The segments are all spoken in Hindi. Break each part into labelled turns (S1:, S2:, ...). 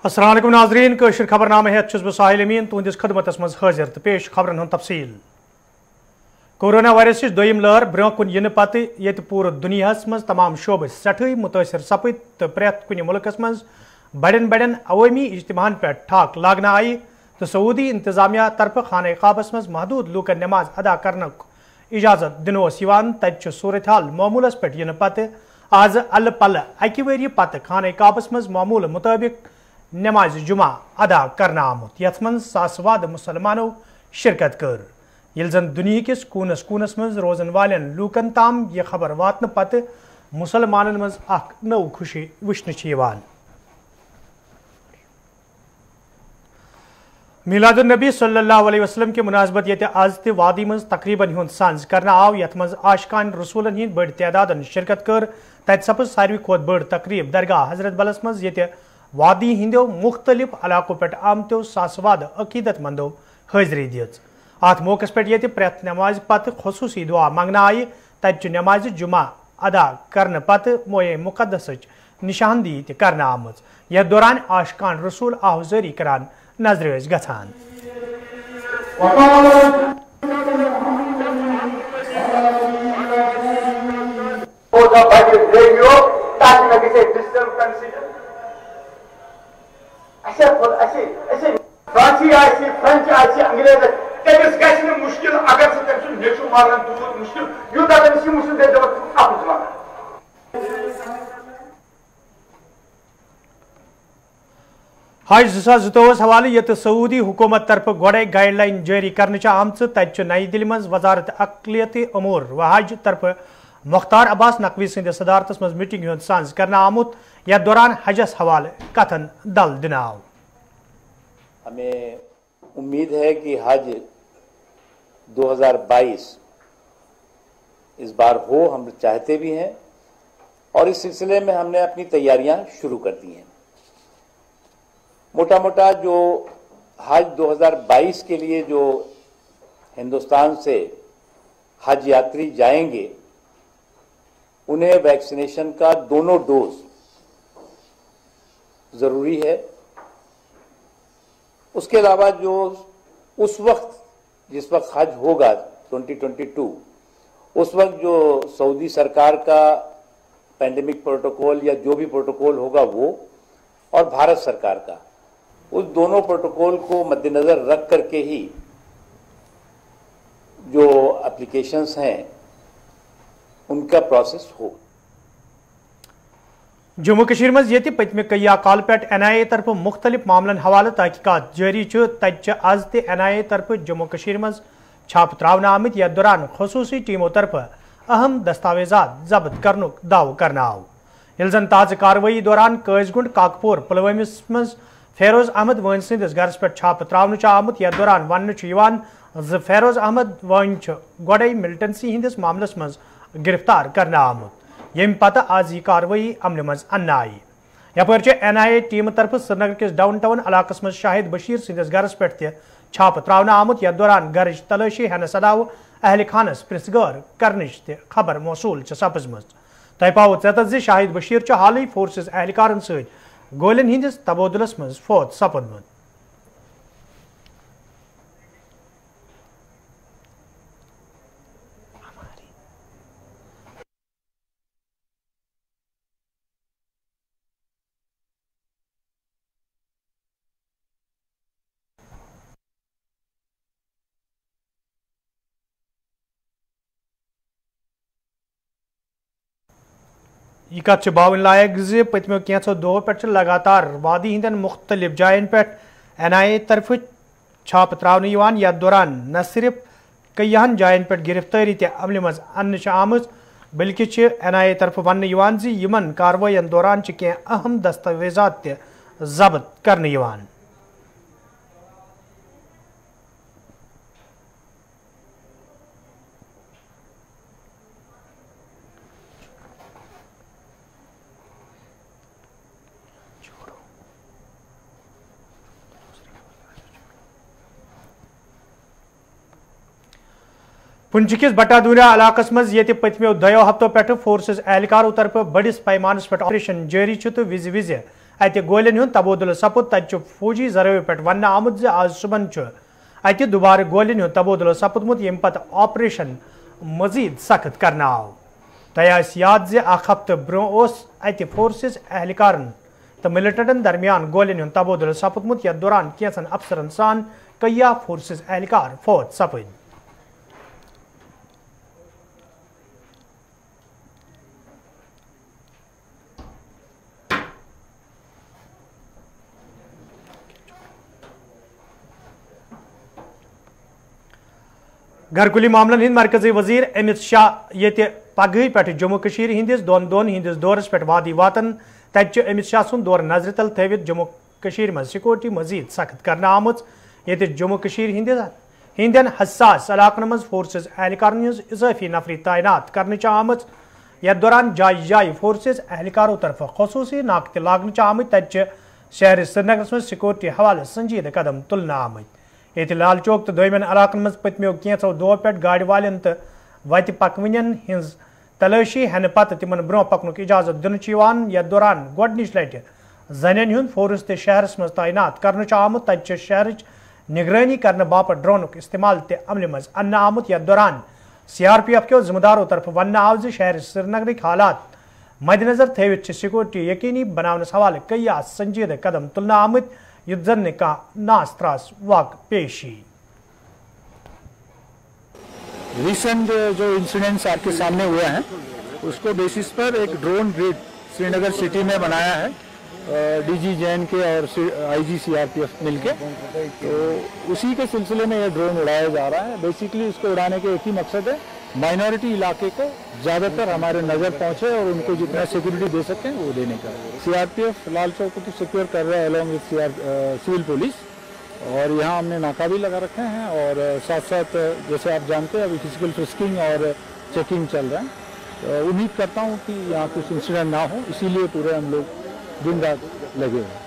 S1: अस्सलाम वालेकुम नाज़रीन, कशर खबरनामे हेत बह साहिल अमीन तुंदिस खदमतस मज हाजिर तो पेश खबरन हूं तफसील। कोरोना वायरस दोयम लहर ब्रोह कुन यिन पत ये पूरे दुनियास मज तमाम शोबे सठे मुतासर सपद तो प्रेत कुन मुल्कस मज बड़न बड़न अवामी इज्तिमाहन पे ठाक लागना आई तो सऊदी इंतजामिया तरफ खाना काबस मज महदूद लूकन नमाज अदा करने इजाजत दिनोस तत सूरत हाल मामूलस पे यिन पत आज अल पल अकि वरी पत खाना काबस मज मामूल मुताबिक नमाज जुमा अदा करना आमुत यथ मन सासवाद मुसलमानों शिरकत कर ये जन दुनिया किस कूनस कूनस मज रोजन वालन लूकन ताम यह खबर वातन पत मुसलमानन मज अख नौ खुशी वुचन मीलादुन्नबी सल्लल्लाहु अलैहि वसल्लम के मुनासबत ये आज ते वादी मज तकरीबन हुंद सांझ करना आव यथ मज आशकान रसूलन हिंद बड़ तादादन शिरकत कर तत सपज सारवी खोत बड़ तकरीब दरगाह हजरत बलस मज ये वादी हिंदो मुख्तलिफ इलाकों पे आमतो सासवाद अकीदत मंदो हाजरी दिज अत मौकस पे ये प्रेत नमाज पत खसूसी दुआ मंगना आई तत नमाज जुमा अदा करने पत मोए मुकदस निशानदी करना आमज यह दौरान आशकान रसूल आहजारी करान नजर गछान।
S2: मुश्किल अगर से मारन दूर मुश्किल यूं मुश्किल
S1: हज 2024 हवाले ये सऊदी हुकूमत तरफ गोड़े गाइडलाइन जारी कर आमच तत नई दिल्ली मज वजारत अकलियती अमूर व हज तरफ मुख्तार अब्बास नकवी सद सदारत मज मीटिंग हुंद सांझ करना आमुत यथ दौरान हजस हवाले कथन दल दिन आव।
S3: हमें उम्मीद है कि हज 2022 इस बार हो, हम चाहते भी हैं और इस सिलसिले में हमने अपनी तैयारियां शुरू कर दी हैं। मोटा मोटा जो हज 2022 के लिए जो हिंदुस्तान से हज यात्री जाएंगे उन्हें वैक्सीनेशन का दोनों डोज जरूरी है। उसके अलावा जो उस वक्त जिस वक्त हज होगा 2022 उस वक्त जो सऊदी सरकार का पैंडेमिक प्रोटोकॉल या जो भी प्रोटोकॉल होगा वो और भारत सरकार का, उस दोनों प्रोटोकॉल को मद्देनजर रख करके ही जो एप्लीकेशंस हैं उनका प्रोसेस हो।
S1: जम्मू कश्मीर मज ये पतमे कई काल पे NIA तरफ मुख्तलिफ मामलन हवाले तहकीकात जारी तत आज ते NIA तरफ जम्मू कश्मीर मज छाप त्रावन आमत यथ दौरान खसूसी टीमों तरफ अहम दस्तावेजात जब्त करने दाव करना आव ये जन ताज़ कार्रवाई दौरान कैसगुंड काकपुर पुलवामिस मज फेरोज अहमद वन सदस गरस पे छाप त्रावन आमुत यथ दौरान वन फेरोज अहमद वन गोडे मिलिटेंसी हिंदिस मामलस मज गिरफ्तार करना आमुत यम पत आज यह कार्रवाई अमल मज अन्न आई यपर NIA टीम तरफ श्रीनगर किस डाउन टाउन इलाकस मज शाहिद बशीर सदस गरस पे छाप त्रावन आमुत यथ दौरान गरज तलाशी हनस अलाव अहल खानस प्रिसगर करनच खबर मौसूल सपजमज तह पाव चत शाहिद बशीर हाल फोर्सेस एहलकारन सत गोलिन हिंदिस तबोदुलस मज फौत सपदमुत। यह कत बावन लायक ज पतमो कैंसो दो पे लगातार वादी हिंदन मुख्तलिफ जायन पे NIA तरफ छाप त्रावन यथ दौरान न सिर्फ कईहन जायन पे गिरफ्तारी अमल मज अन्न आमज बल्कि NIA तरफ वन यमन कार्रवाइन दौरान कह अहम दस्तावेजात जब्त करने पुंछ किस बटादूरा इलाकस मज ये पतमो दो हफ्तों पे फोर्सेस एहलकारों तरफ बड़िस पैमानस पे ऑपरेशन जारी तो विज अत गोलियन हुंद तबोदुल सपुद तत फौजी जराये पे वन आमुत आज सुबह अत दुबार गोलियन हुंद तबोदुल सपुदमुत यम पत ऑपरेशन मजीद सख्त करना आव तय याद ज हफ्ते ब्रो अत फोर्सेस एहलकारन तो मिलिटेंटन दरमियान गोलियन हुंद तबोदुल सपुदमुत यथ दौरान कैंसन अफसरन सान कया फोर्सेस एहलकार फौत सपद। घरकुली मामलन हिंद मरकजी वजीर अमित शाह ये पगह पे जम्मू कशीर हिंदिस दोन हिंदिस दौरस पे वादी वातन तत अमित शाह सुन दौर नजर तल थवित जम्मू कशीर मज सिक्योरिटी मजीद सख्त करना आमुत ये जम्मू कशीर हिंदन हसास इलाकन मज फोर्सेस एहलकारन हज इजाफी नफरी तैनात करने आमुत यथ दौरान जाय जाय फोर्सेस एहलकारों तरफ खसूसी नाक लागन आमुत तत शहर श्रीनगर मज सिक्योरिटी हवाले संजीद कदम तुलना आमुत ये लाल चौक तो दोयमन इलाकन मज पत्मो कैंसो दो पे गाड़ वालन तो वत पकवन हज तलाशी हेन पत तिमन ब्रो पकनुक इजाजत दिन यथ दौरान गोडनिच लट जन हुंद फोर्स ते शहरस मज तैनात करने आमुत तत शहर निगरानी करने बापत ड्रोनुक इस्तेमाल ते अमल मज अन्न आमुत यथ दौरान CRPF के जिम्मेदारों तरफ वन आव शहर श्रीनगर हालात मद्देनजर थवित सिक्योरिटी यकीनी बनावनस हवाले कया संजीदा कदम तुलना आमुत युद्ध जन का नास त्रास वाक पेशी।
S4: रिसेंट जो इंसिडेंट्स आपके सामने हुए हैं उसको बेसिस पर एक ड्रोन रेड श्रीनगर सिटी में बनाया है DG JNK और IG CRPF मिलके, तो उसी के सिलसिले में यह ड्रोन उड़ाया जा रहा है। बेसिकली इसको उड़ाने के एक ही मकसद है, माइनॉरिटी इलाके को ज़्यादातर हमारे नज़र पहुंचे और उनको जितना सिक्योरिटी दे सकें वो देने का। CRPF लाल चौक को तो सिक्योर कर रहा है अलॉन्ग विद सिविल पुलिस, और यहाँ हमने नाका भी लगा रखे हैं और साथ साथ जैसे आप जानते हैं अभी फिजिकल फ्रिस्किंग और चेकिंग चल रहा है। तो उम्मीद करता हूँ कि यहाँ कुछ इंसिडेंट ना हो, इसीलिए पूरे हम लोग दिन रात लगे हुए हैं।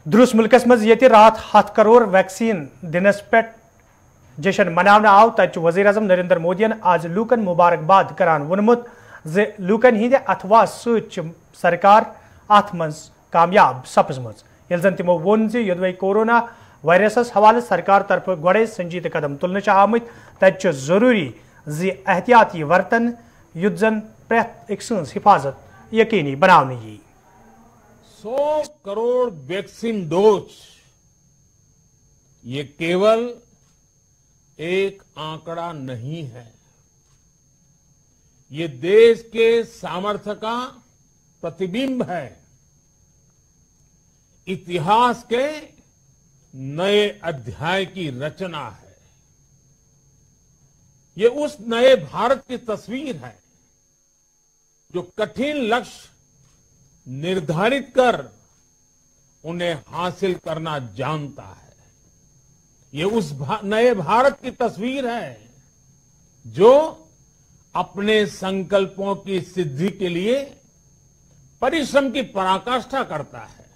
S1: दुरुस मुल्कस मज ये रात 7 करोड़ वैक्सीन दिनस पे जशन मनावन आव तत वज़ीर आज़म नरेंद्र मोदियन आज लूकन मुबारकबाद करान वोनमुत जे लूकन हिंदे अथवा सरकार अथ मज कामयाब सपजमज यल जन तिमो वोन जे योदवै कोरोना वायरसस हवाले सरकार तरफ गोड़े संजीद कदम तुलने आमुत तत जरूरी जे एहतियाती वर्तन युद्ध जन प्रेत एक हिफाजत यकीनी बनावने यी।
S5: 100 करोड़ वैक्सीन डोज ये केवल एक आंकड़ा नहीं है, ये देश के सामर्थ्य का प्रतिबिंब है, इतिहास के नए अध्याय की रचना है। ये उस नए भारत की तस्वीर है जो कठिन लक्ष्य निर्धारित कर उन्हें हासिल करना जानता है। ये उस नए भारत की तस्वीर है जो अपने संकल्पों की सिद्धि के लिए परिश्रम की पराकाष्ठा करता है।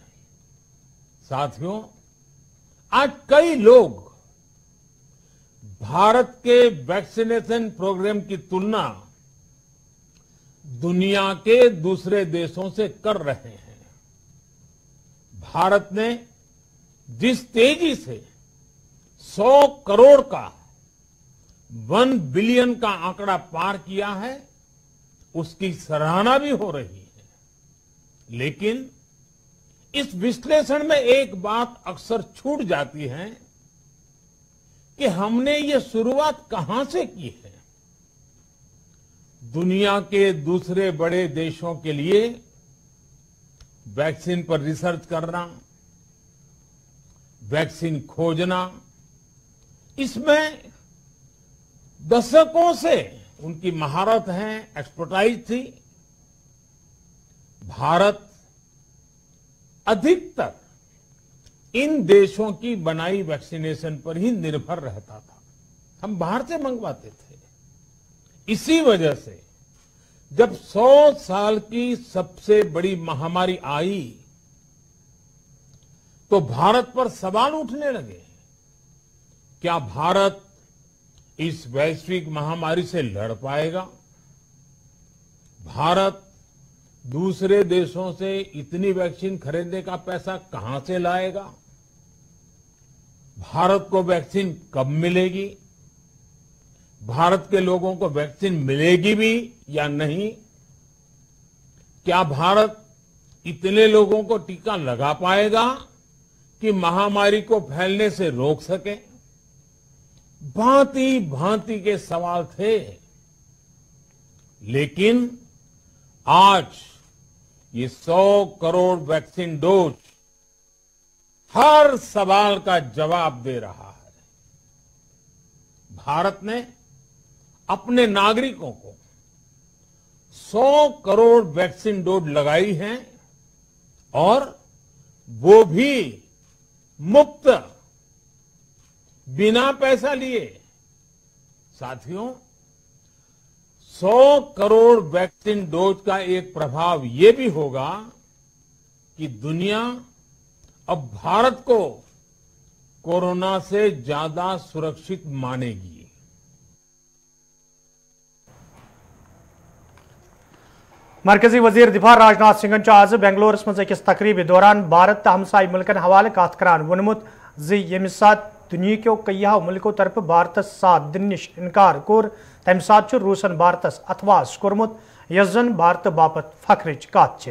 S5: साथियों, आज कई लोग भारत के वैक्सीनेशन प्रोग्राम की तुलना दुनिया के दूसरे देशों से कर रहे हैं। भारत ने जिस तेजी से 100 करोड़ का 1 बिलियन का आंकड़ा पार किया है उसकी सराहना भी हो रही है, लेकिन इस विश्लेषण में एक बात अक्सर छूट जाती है कि हमने ये शुरुआत कहां से की है। दुनिया के दूसरे बड़े देशों के लिए वैक्सीन पर रिसर्च करना, वैक्सीन खोजना, इसमें दशकों से उनकी महारत है, एक्सपर्टाइज थी। भारत अधिकतर इन देशों की बनाई वैक्सीनेशन पर ही निर्भर रहता था। हम बाहर से मंगवाते थे। इसी वजह से जब 100 साल की सबसे बड़ी महामारी आई तो भारत पर सवाल उठने लगे, क्या भारत इस वैश्विक महामारी से लड़ पाएगा? भारत दूसरे देशों से इतनी वैक्सीन खरीदने का पैसा कहां से लाएगा? भारत को वैक्सीन कब मिलेगी? भारत के लोगों को वैक्सीन मिलेगी भी या नहीं? क्या भारत इतने लोगों को टीका लगा पाएगा कि महामारी को फैलने से रोक सके? भांति भांति के सवाल थे, लेकिन आज ये 100 करोड़ वैक्सीन डोज हर सवाल का जवाब दे रहा है। भारत ने अपने नागरिकों को 100 करोड़ वैक्सीन डोज लगाई हैं और वो भी मुफ्त, बिना पैसा लिए। साथियों, 100 करोड़ वैक्सीन डोज का एक प्रभाव ये भी होगा कि दुनिया अब भारत को कोरोना से ज्यादा सुरक्षित मानेगी।
S1: मरकजी वजीर दिफा राजनाथ सिंह आज बेंगलुरस मज अकिस तकरीब दौरान भारत तो हमसाय मुल्कन हवाले कत करान वोनमुत यम सात दुनिया कईयों मुल्कों तरफ भारत साथ दिन निश इनकार कोर तम सात रूसन भारतस अथवास कोर्मुत यस जन भारत बापत फख्रच कत।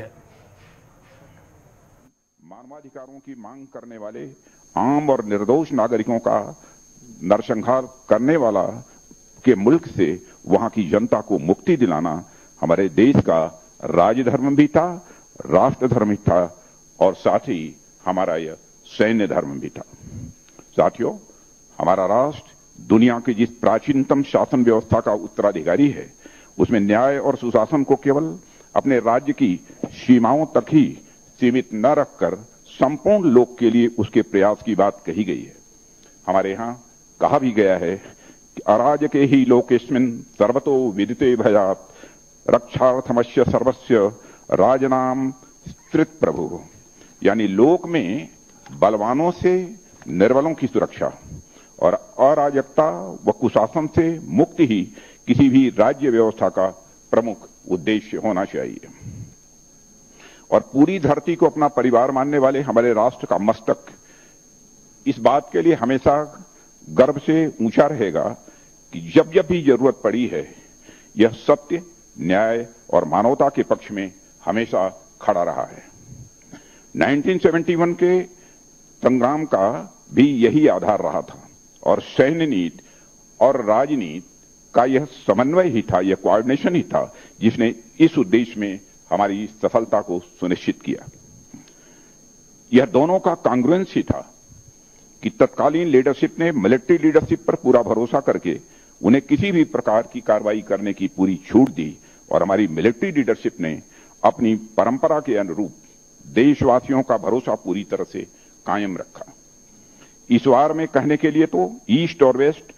S6: मानवाधिकारों की मांग करने वाले आम और निर्दोष नागरिकों का नरसंहार करने वाला के मुल्क से वहां की जनता को मुक्ति दिलाना हमारे देश का राजधर्म भी था, राष्ट्र धर्म भी था और साथ ही हमारा यह सैन्य धर्म भी था। साथियों, हमारा राष्ट्र दुनिया की जिस प्राचीनतम शासन व्यवस्था का उत्तराधिकारी है, उसमें न्याय और सुशासन को केवल अपने राज्य की सीमाओं तक ही सीमित न रखकर संपूर्ण लोक के लिए उसके प्रयास की बात कही गई है। हमारे यहाँ कहा भी गया है कि अराजके ही लोकेस्मिन् सर्वतो विदिते भयात् रक्षार्थमस्य सर्वस्य राजनाम स्त्रित प्रभु, यानी लोक में बलवानों से निर्बलों की सुरक्षा और अराजकता व कुशासन से मुक्ति ही किसी भी राज्य व्यवस्था का प्रमुख उद्देश्य होना चाहिए। और पूरी धरती को अपना परिवार मानने वाले हमारे राष्ट्र का मस्तक इस बात के लिए हमेशा गर्व से ऊंचा रहेगा कि जब जब भी जरूरत पड़ी है, यह सत्य, न्याय और मानवता के पक्ष में हमेशा खड़ा रहा है। 1971 के संग्राम का भी यही आधार रहा था और सैन्य नीति और राजनीति का यह समन्वय ही था, यह कोऑर्डिनेशन ही था जिसने इस उद्देश्य में हमारी सफलता को सुनिश्चित किया। यह दोनों का कांग्रुएंस ही था कि तत्कालीन लीडरशिप ने मिलिट्री लीडरशिप पर पूरा भरोसा करके उन्हें किसी भी प्रकार की कार्रवाई करने की पूरी छूट दी और हमारी मिलिट्री लीडरशिप ने अपनी परंपरा के अनुरूप देशवासियों का भरोसा पूरी तरह से कायम रखा। इस वार में कहने के लिए तो ईस्ट और वेस्ट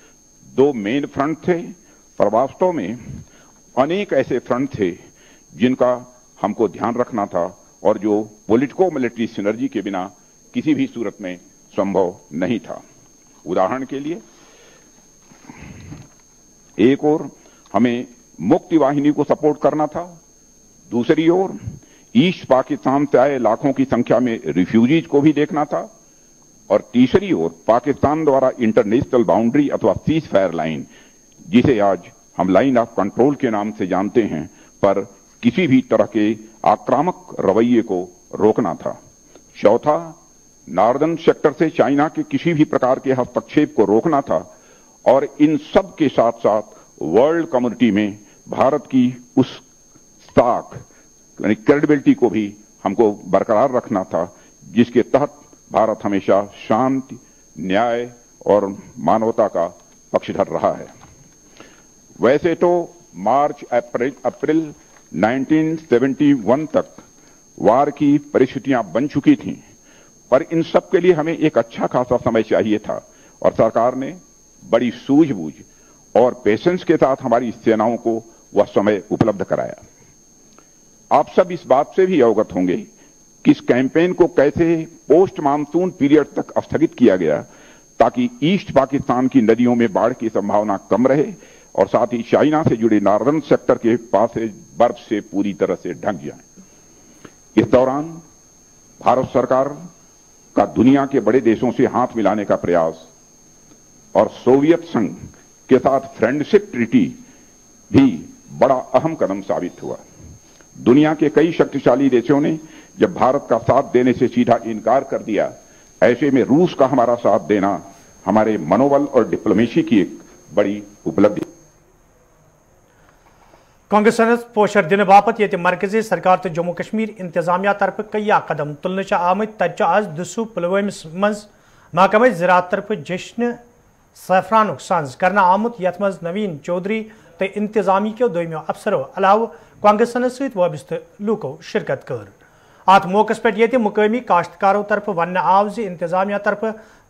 S6: दो मेन फ्रंट थे, पर वास्तव में अनेक ऐसे फ्रंट थे जिनका हमको ध्यान रखना था और जो पॉलिटिको मिलिट्री सिनर्जी के बिना किसी भी सूरत में संभव नहीं था। उदाहरण के लिए, एक ओर हमें मुक्ति वाहिनी को सपोर्ट करना था, दूसरी ओर ईस्ट पाकिस्तान से आए लाखों की संख्या में रिफ्यूजीज को भी देखना था और तीसरी ओर पाकिस्तान द्वारा इंटरनेशनल बाउंड्री अथवा सीज फायर लाइन, जिसे आज हम लाइन ऑफ कंट्रोल के नाम से जानते हैं, पर किसी भी तरह के आक्रामक रवैये को रोकना था। चौथा, नॉर्दर्न सेक्टर से चाइना के किसी भी प्रकार के हस्तक्षेप को रोकना था और इन सब के साथ साथ वर्ल्ड कम्युनिटी में भारत की उस साख यानी क्रेडिबिलिटी को भी हमको बरकरार रखना था जिसके तहत भारत हमेशा शांति, न्याय और मानवता का पक्षधर रहा है। वैसे तो मार्च अप्रैल 1971 तक वार की परिस्थितियां बन चुकी थीं, पर इन सब के लिए हमें एक अच्छा खासा समय चाहिए था और सरकार ने बड़ी सूझबूझ और पेशेंस के साथ हमारी सेनाओं को वह समय उपलब्ध कराया। आप सब इस बात से भी अवगत होंगे कि इस कैंपेन को कैसे पोस्ट मानसून पीरियड तक स्थगित किया गया ताकि ईस्ट पाकिस्तान की नदियों में बाढ़ की संभावना कम रहे और साथ ही चाइना से जुड़े नॉर्दर्न सेक्टर के पास बर्फ से पूरी तरह से ढक जाए। इस दौरान भारत सरकार का दुनिया के बड़े देशों से हाथ मिलाने का प्रयास और सोवियत संघ के साथ फ्रेंडशिप ट्रीटी भी बड़ा अहम कदम साबित हुआ। दुनिया के कई शक्तिशाली देशों ने जब भारत का साथ देने से सीधा इनकार कर दिया, ऐसे में रूस का हमारा साथ देना हमारे मनोबल और डिप्लोमेसी की एक बड़ी उपलब्धि।
S1: कांग्रेस पोशर दिन बापत ये मरकजी सरकार तो जम्मू कश्मीर इंतजामिया तरफ कई कदम तुलने आमत तक आज दुसू पुलवामस मज महकमा ज़राअत तरफ जश्न सैफरान सांज करना आमुत यथ मज नवीन चौधरी तो इंतजामी के दोमियों अफसरों अलाव कांग्रेस सत वाबस्त लूको शिरकत कर। अत मौके पे ये मुकामी काश्तकारों तरफ वन आव इंतजामिया तरफ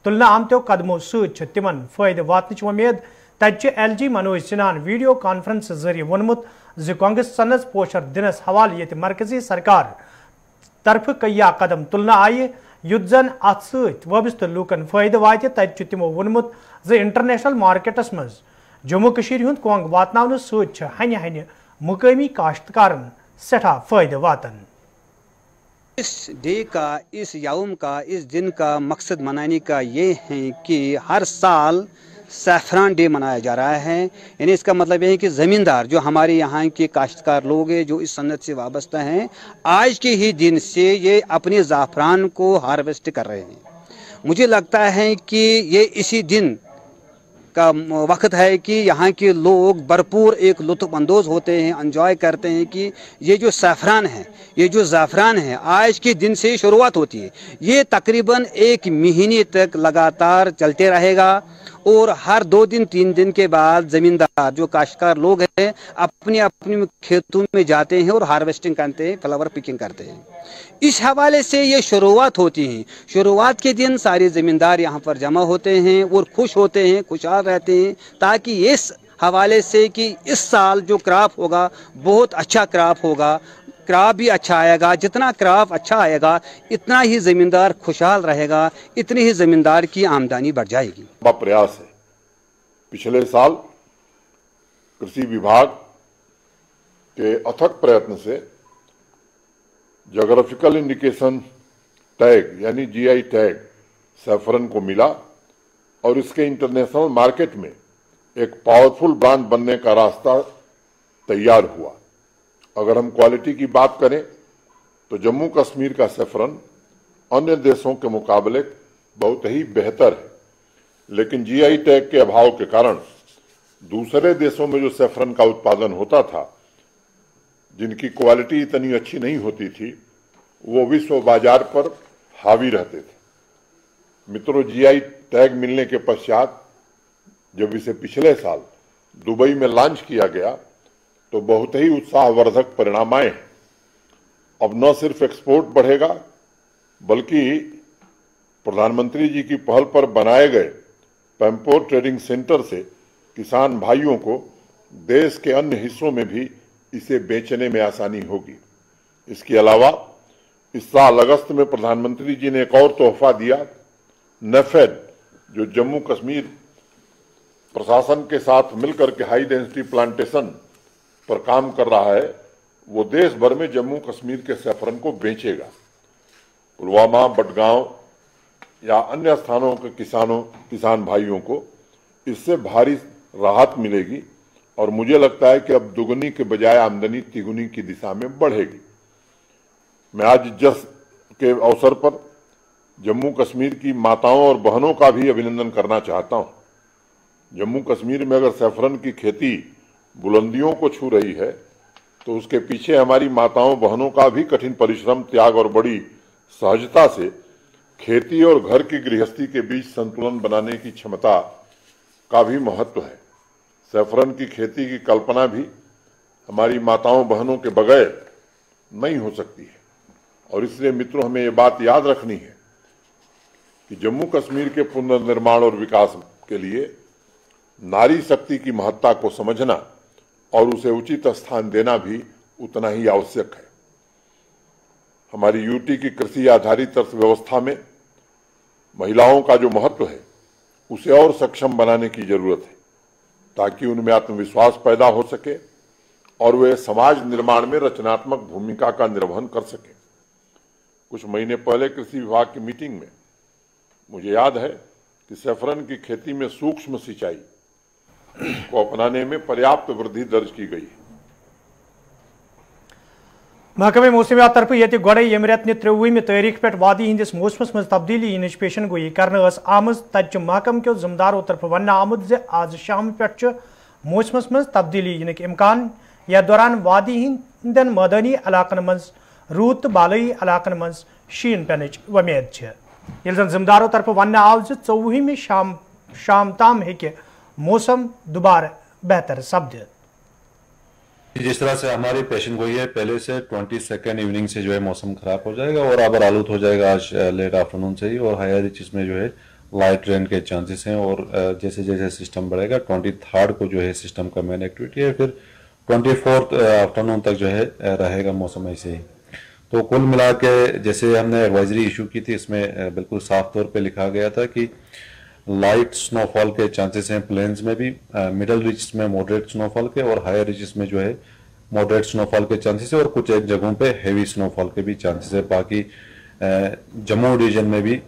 S1: तुलना आमतों कदमों सत तिमन फायदे वातन उम्मीद तत LG मनोज सिन्हान वीडियो कॉन्फ्रेंस जरिए वोनमुत कांग्रेस सनस पोशर दिनस हवाले ये मरकजी सरकार तरफ कई कदम तुलना आये युद्ध जन अत सत वाबस्त लूकन फायदे वात तत तिमो वोनमुत इंटरनेशनल मार्केटस मज जम्मू कशीर हुंद कोंग वातनावने सत हन्य हन्य मुकामी काश्तकारन सठा फायदे वातन।
S7: इस डे का, इस यौम का, इस दिन का मकसद मनाने का ये है कि हर साल सैफरान डे मनाया जा रहा है। यानी इसका मतलब यह है कि ज़मींदार जो हमारे यहाँ के काश्तकार लोग हैं जो इस सन्नत से वाबस्ता हैं, आज के ही दिन से ये अपने ज़ाफ़रान को हार्वेस्ट कर रहे हैं। मुझे लगता है कि ये इसी दिन का वक्त है कि यहाँ के लोग भरपूर एक लुत्फ़अंदोज़ होते हैं, एंजॉय करते हैं कि ये जो सैफरान है, ये जो ज़ाफ़रान है, आज के दिन से शुरुआत होती है। ये तकरीबन 1 महीने तक लगातार चलते रहेगा और हर 2 दिन 3 दिन के बाद ज़मींदार जो काश्तकार लोग हैं अपने अपने खेतों में जाते हैं और हार्वेस्टिंग करते हैं, फ्लावर पिकिंग करते हैं। इस हवाले से ये शुरुआत होती है। शुरुआत के दिन सारे ज़मींदार यहाँ पर जमा होते हैं और खुश होते हैं, खुशहाल रहते हैं, ताकि इस हवाले से कि इस साल जो क्रॉप होगा बहुत अच्छा क्रॉप होगा, क्रॉप भी अच्छा आएगा। जितना क्रॉप अच्छा आएगा इतना ही ज़मींदार खुशहाल रहेगा, इतनी ही ज़मींदार की आमदनी बढ़ जाएगी।
S8: प्रयास है। पिछले साल कृषि विभाग के अथक प्रयत्न से ज्योग्राफिकल इंडिकेशन टैग यानी GI टैग सैफरन को मिला और इसके इंटरनेशनल मार्केट में एक पावरफुल ब्रांड बनने का रास्ता तैयार हुआ। अगर हम क्वालिटी की बात करें तो जम्मू कश्मीर का सैफरन अन्य देशों के मुकाबले बहुत ही बेहतर है, लेकिन GI टैग के अभाव के कारण दूसरे देशों में जो सैफरन का उत्पादन होता था, जिनकी क्वालिटी इतनी अच्छी नहीं होती थी, वो विश्व बाजार पर हावी रहते थे। मित्रों, GI टैग मिलने के पश्चात जब इसे पिछले साल दुबई में लॉन्च किया गया तो बहुत ही उत्साहवर्धक परिणाम आए हैं। अब न सिर्फ एक्सपोर्ट बढ़ेगा बल्कि प्रधानमंत्री जी की पहल पर बनाए गए पैम्पोर ट्रेडिंग सेंटर से किसान भाइयों को देश के अन्य हिस्सों में भी इसे बेचने में आसानी होगी। इसके अलावा इस साल अगस्त में प्रधानमंत्री जी ने एक और तोहफा दिया। नेफेड जो जम्मू कश्मीर प्रशासन के साथ मिलकर के हाई डेंसिटी प्लांटेशन पर काम कर रहा है, वो देश भर में जम्मू कश्मीर के सैफरन को बेचेगा। पुलवामा, बडगांव या अन्य स्थानों के किसान भाइयों को इससे भारी राहत मिलेगी और मुझे लगता है कि अब दुगुनी के बजाय आमदनी तिगुनी की दिशा में बढ़ेगी। मैं आज जश्न के अवसर पर जम्मू कश्मीर की माताओं और बहनों का भी अभिनंदन करना चाहता हूं। जम्मू कश्मीर में अगर सैफरन की खेती बुलंदियों को छू रही है तो उसके पीछे हमारी माताओं बहनों का भी कठिन परिश्रम, त्याग और बड़ी सहजता से खेती और घर की गृहस्थी के बीच संतुलन बनाने की क्षमता का भी महत्व है। सैफरन की खेती की कल्पना भी हमारी माताओं बहनों के बगैर नहीं हो सकती है और इसलिए मित्रों, हमें ये बात याद रखनी है कि जम्मू कश्मीर के पुनर्निर्माण और विकास के लिए नारी शक्ति की महत्ता को समझना और उसे उचित स्थान देना भी उतना ही आवश्यक है। हमारी यूटी की कृषि आधारित अर्थव्यवस्था में महिलाओं का जो महत्व है उसे और सक्षम बनाने की जरूरत है, ताकि उनमें आत्मविश्वास पैदा हो सके और वे समाज निर्माण में रचनात्मक भूमिका का निर्वहन कर सके। कुछ महीने पहले कृषि विभाग की मीटिंग में मुझे याद है कि सैफरन की खेती में सूक्ष्म सिंचाई को अपनाने में पर्याप्त वृद्धि दर्ज की गई है।
S1: महकमे मौसमियात तरफ ये गोड़े यम रेत 23 तारीख पे वादी हंदिस मौसमस मज तब्दीली इन पेशन गोई कर आमज तच महकम के जिम्मेदारों तरफ वन आमुद जे आज शाम पे मौसमस मज तब्दीली इन इम्कान या दौरान वादी हंदन मैदानी इलाकन मज रूद तो बालई इलाकन मज शीन पेन वमेद जिम्मेदारों तरफ वन आव 24 शाम ताम हे मौसम दोबारा बेहतर सपद।
S9: जिस तरह से हमारी पेशन गोई है, पहले से 22 इवनिंग से जो है मौसम खराब हो जाएगा और अब आलूद हो जाएगा आज लेट आफ्टरनून से ही, और हायर रिचेस में जो है लाइट रेन के चांसेस हैं। और जैसे जैसे सिस्टम बढ़ेगा 23 को जो है सिस्टम का मेन एक्टिविटी है, फिर 24 आफ्टरनून तक जो है रहेगा मौसम ऐसे ही। तो कुल मिला के जैसे हमने एडवाइजरी इशू की थी, इसमें बिल्कुल साफ तौर पर लिखा गया था कि लाइट स्नोफॉल के चांसेस हैं प्लेन्स में भी, मिडल रिचेस में मॉडरेट स्नोफॉल के, और हायर रिचेस में जो है मॉडरेट स्नोफॉल के चांसेस है, और कुछ एक जगहों पे हेवी स्नोफॉल के भी चांसेस है। बाकी जम्मू रीजन में भी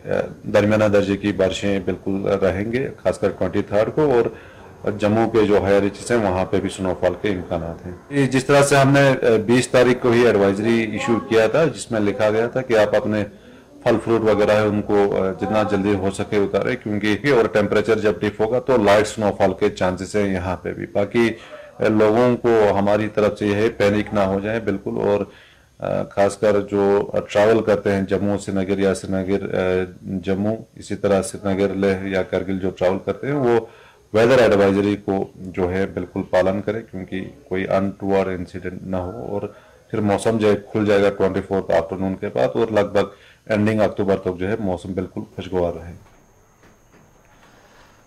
S9: दरमियाना दर्जे की बारिशें बिल्कुल रहेंगे, खासकर 23 को, और जम्मू के जो हायर रिचेस हैं वहां पे भी स्नोफॉल के इम्कान हैं। जिस तरह से हमने 20 तारीख को ही एडवाइजरी इशू किया था, जिसमें लिखा गया था कि आप अपने फल फ्रूट वगैरह है उनको जितना जल्दी हो सके उतारे, क्योंकि और टेम्परेचर जब डिप होगा तो लाइट स्नोफॉल के चांसेस हैं यहाँ पे भी। बाकी लोगों को हमारी तरफ से यह है पैनिक ना हो जाए बिल्कुल, और खासकर जो ट्रैवल करते हैं जम्मू श्रीनगर या श्रीनगर जम्मू, इसी तरह श्रीनगर लेह या करगिल जो ट्रैवल करते हैं वो वेदर एडवाइजरी को जो है बिल्कुल पालन करें, क्योंकि कोई अनटूवर्ड इंसिडेंट ना हो। और फिर मौसम जो है खुल जाएगा 24 आफ्टरनून के बाद, और लगभग एंडिंग अक्टूबर तक जो है मौसम बिल्कुल खुशगवार रहे।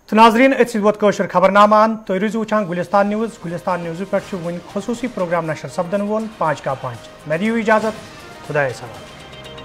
S1: तो नाजरीन वोत खबरनामान तो रूजू वुचान गुलिस्तान न्यूज़ पे वन खसूसी प्रोग्राम नशर सपदन वोन 5 का 5। मैं दियो इजाजत, खुदा सलाम।